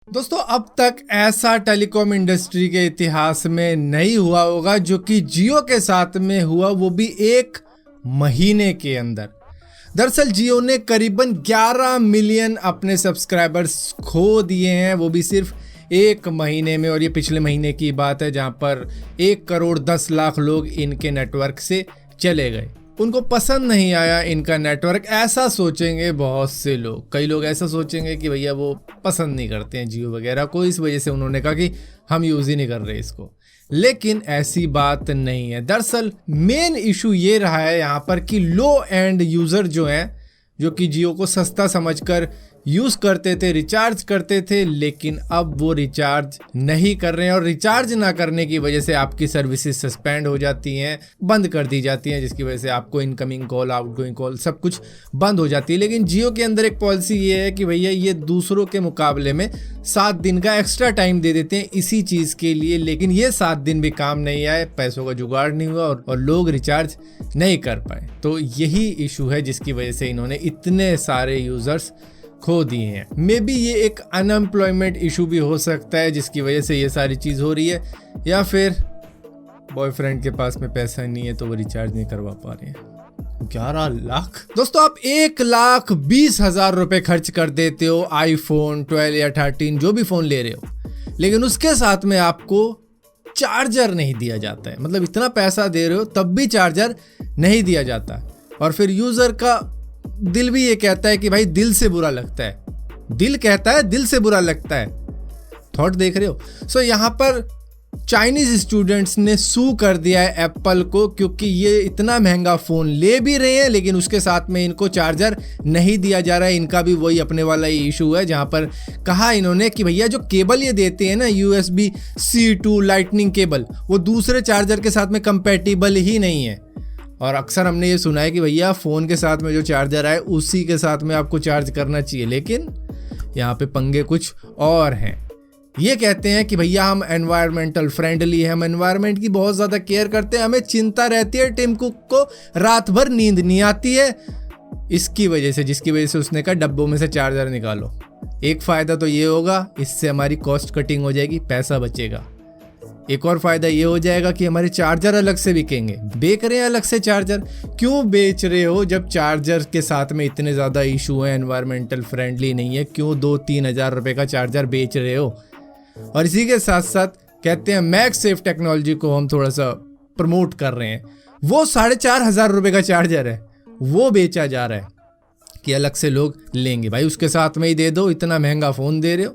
दोस्तों अब तक ऐसा टेलीकॉम इंडस्ट्री के इतिहास में नहीं हुआ होगा जो कि जियो के साथ में हुआ, वो भी एक महीने के अंदर। दरअसल जियो ने करीबन 11 मिलियन अपने सब्सक्राइबर्स खो दिए हैं, वो भी सिर्फ एक महीने में। और ये पिछले महीने की बात है जहां पर 1,10,00,000 लोग इनके नेटवर्क से चले गए। उनको पसंद नहीं आया इनका नेटवर्क, ऐसा सोचेंगे बहुत से लोग। कई लोग ऐसा सोचेंगे कि भैया वो पसंद नहीं करते हैं जियो वगैरह को, इस वजह से उन्होंने कहा कि हम यूज़ ही नहीं कर रहे इसको। लेकिन ऐसी बात नहीं है। दरअसल मेन इशू ये रहा है यहाँ पर कि लो एंड यूज़र जो हैं, जो कि जियो को सस्ता समझकर यूज़ करते थे, रिचार्ज करते थे, लेकिन अब वो रिचार्ज नहीं कर रहे हैं। और रिचार्ज ना करने की वजह से आपकी सर्विसेज सस्पेंड हो जाती हैं, बंद कर दी जाती हैं, जिसकी वजह से आपको इनकमिंग कॉल, आउटगोइंग कॉल सब कुछ बंद हो जाती है। लेकिन जियो के अंदर एक पॉलिसी ये है कि भैया ये दूसरों के मुकाबले में 7 दिन का एक्स्ट्रा टाइम दे देते हैं इसी चीज़ के लिए। लेकिन ये 7 दिन भी काम नहीं आए, पैसों का जुगाड़ नहीं हुआ और लोग रिचार्ज नहीं कर पाए। तो यही इशू है जिसकी वजह से इन्होंने इतने सारे यूज़र्स खो दिए हैं। मे बी ये एक अनएम्प्लॉयमेंट इशू भी हो सकता है जिसकी वजह से ये सारी चीज़ हो रही है, या फिर बॉयफ्रेंड के पास में पैसा नहीं है तो वो रिचार्ज नहीं करवा पा रहे हैं। 11 लाख दोस्तों, आप 1,20,000 रुपए खर्च कर देते हो आईफोन 12 या 13 जो भी फ़ोन ले रहे हो, लेकिन उसके साथ में आपको चार्जर नहीं दिया जाता है। मतलब इतना पैसा दे रहे हो तब भी चार्जर नहीं दिया जाता। और फिर यूज़र का दिल भी ये कहता है कि भाई दिल से बुरा लगता है। दिल कहता है, दिल से बुरा लगता है। थॉट देख रहे हो? सो यहाँ पर चाइनीज स्टूडेंट्स ने सू कर दिया है एप्पल को, क्योंकि ये इतना महंगा फ़ोन ले भी रहे हैं लेकिन उसके साथ में इनको चार्जर नहीं दिया जा रहा है। इनका भी वही अपने वाला ही इशू है, जहाँ पर कहा इन्होंने कि भैया जो केबल ये देते हैं ना, USB-C to लाइटनिंग केबल, वो दूसरे चार्जर के साथ में कंपेटिबल ही नहीं है। और अक्सर हमने ये सुना है कि भैया फ़ोन के साथ में जो चार्जर आए उसी के साथ में आपको चार्ज करना चाहिए, लेकिन यहाँ पे पंगे कुछ और हैं। ये कहते हैं कि भैया हम एनवायरमेंटल फ्रेंडली हैं, हम एनवायरनमेंट की बहुत ज़्यादा केयर करते हैं, हमें चिंता रहती है टिम कुक को रात भर नींद नहीं आती है इसकी वजह से, जिसकी वजह से उसने कहा डब्बों में से चार्जर निकालो। एक फ़ायदा तो ये होगा, इससे हमारी कॉस्ट कटिंग हो जाएगी, पैसा बचेगा। एक और फ़ायदा ये हो जाएगा कि हमारे चार्जर अलग से बिकेंगे। बेच रहे हैं अलग से चार्जर, क्यों बेच रहे हो जब चार्जर के साथ में इतने ज़्यादा इशू है, एनवायरमेंटल फ्रेंडली नहीं है, क्यों 2-3 हज़ार रुपये का चार्जर बेच रहे हो? और इसी के साथ साथ कहते हैं मैगसेफ टेक्नोलॉजी को हम थोड़ा सा प्रमोट कर रहे हैं। वो 4,500 रुपये का चार्जर है, वो बेचा जा रहा है कि अलग से लोग लेंगे। भाई उसके साथ में ही दे दो, इतना महंगा फ़ोन दे रहे हो।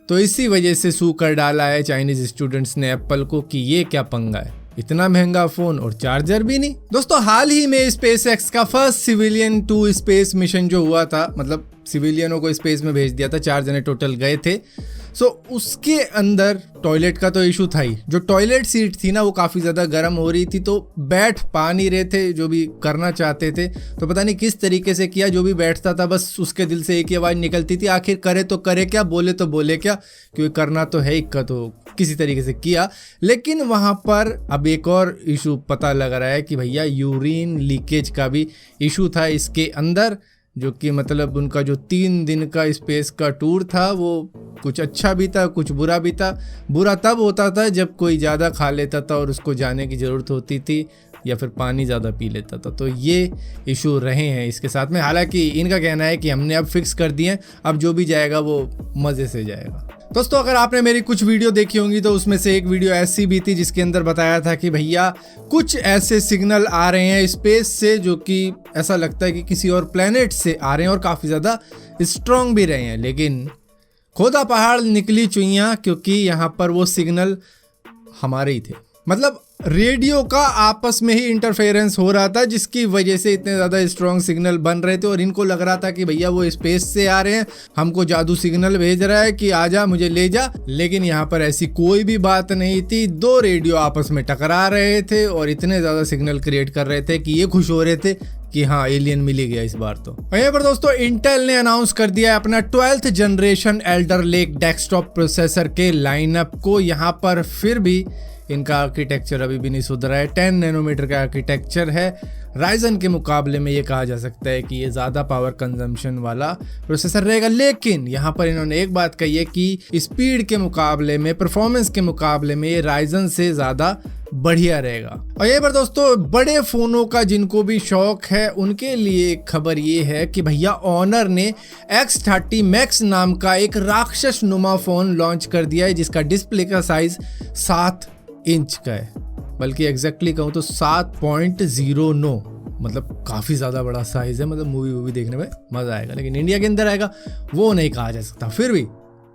तो इसी वजह से सू कर डाला है चाइनीज स्टूडेंट्स ने एप्पल को कि ये क्या पंगा है, इतना महंगा फ़ोन और चार्जर भी नहीं। दोस्तों हाल ही में स्पेसएक्स का first civilian to space mission जो हुआ था, मतलब सिविलियनों को स्पेस में भेज दिया था, 4 जने टोटल गए थे। सो उसके अंदर टॉयलेट का तो इशू था ही। जो टॉयलेट सीट थी ना वो काफ़ी ज़्यादा गर्म हो रही थी, तो बैठ पा नहीं रहे थे जो भी करना चाहते थे। तो पता नहीं किस तरीके से किया, जो भी बैठता था बस उसके दिल से एक ही आवाज़ निकलती थी, आखिर करे तो करे क्या, बोले तो बोले क्या, क्योंकि करना तो है इक्का, तो किसी तरीके से किया। लेकिन वहाँ पर अब एक और इशू पता लग रहा है कि भैया यूरिन लीकेज का भी इशू था इसके अंदर, जो कि मतलब उनका जो 3 दिन का स्पेस का टूर था वो कुछ अच्छा भी था कुछ बुरा भी था। बुरा तब होता था जब कोई ज़्यादा खा लेता था और उसको जाने की ज़रूरत होती थी, या फिर पानी ज़्यादा पी लेता था। तो ये इशू रहे हैं इसके साथ में। हालांकि इनका कहना है कि हमने अब फिक्स कर दिए हैं, अब जो भी जाएगा वो मज़े से जाएगा। दोस्तों अगर आपने मेरी कुछ वीडियो देखी होंगी तो उसमें से एक वीडियो ऐसी भी थी जिसके अंदर बताया था कि भैया कुछ ऐसे सिग्नल आ रहे हैं स्पेस से जो कि ऐसा लगता है कि किसी और प्लेनेट से आ रहे हैं और काफ़ी ज़्यादा स्ट्रॉन्ग भी रहे हैं। लेकिन खोदा पहाड़ निकली चुइयाँ, क्योंकि यहाँ पर वो सिग्नल हमारे ही थे। मतलब रेडियो का आपस में ही इंटरफेरेंस हो रहा था, जिसकी वजह से इतने ज़्यादा स्ट्रॉन्ग सिग्नल बन रहे थे और इनको लग रहा था कि भैया वो स्पेस से आ रहे हैं, हमको जादू सिग्नल भेज रहा है कि आजा मुझे ले जा। लेकिन यहाँ पर ऐसी कोई भी बात नहीं थी। 2 रेडियो आपस में टकरा रहे थे और इतने ज़्यादा सिग्नल क्रिएट कर रहे थे कि ये खुश हो रहे थे कि हाँ एलियन मिल ही गया इस बार तो। यहाँ पर दोस्तों इंटेल ने अनाउंस कर दिया है अपना 12th generation Elder lake desktop processor के लाइनअप को। यहाँ पर फिर भी इनका आर्किटेक्चर अभी भी नहीं सुधरा है, 10 नैनोमीटर का आर्किटेक्चर है। राइजन के मुकाबले में ये कहा जा सकता है कि ये ज़्यादा पावर कंजम्पशन वाला प्रोसेसर रहेगा, लेकिन यहाँ पर इन्होंने एक बात कही है कि स्पीड के मुकाबले में, परफॉर्मेंस के मुकाबले में ये राइजन से ज़्यादा बढ़िया रहेगा। और ये पर दोस्तों बड़े फ़ोनों का जिनको भी शौक है उनके लिए खबर ये है कि भैया ऑनर ने X30 Max नाम का एक राक्षस नुमा फ़ोन लॉन्च कर दिया है, जिसका डिस्प्ले का साइज़ 7 इंच का है, बल्कि एग्जैक्टली कहूँ तो 7.09, मतलब काफ़ी ज़्यादा बड़ा साइज़ है। मतलब मूवी देखने में मज़ा आएगा, लेकिन इंडिया के अंदर आएगा वो नहीं कहा जा सकता। फिर भी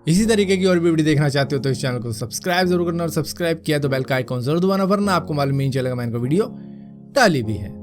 इसी तरीके की और भी वीडियो देखना चाहते हो तो इस चैनल को सब्सक्राइब जरूर करना, और सब्सक्राइब किया तो बेल का आइकॉन जरूर दबाना, वरना आपको मालूम नहीं चलेगा मैंने को वीडियो डाली भी है।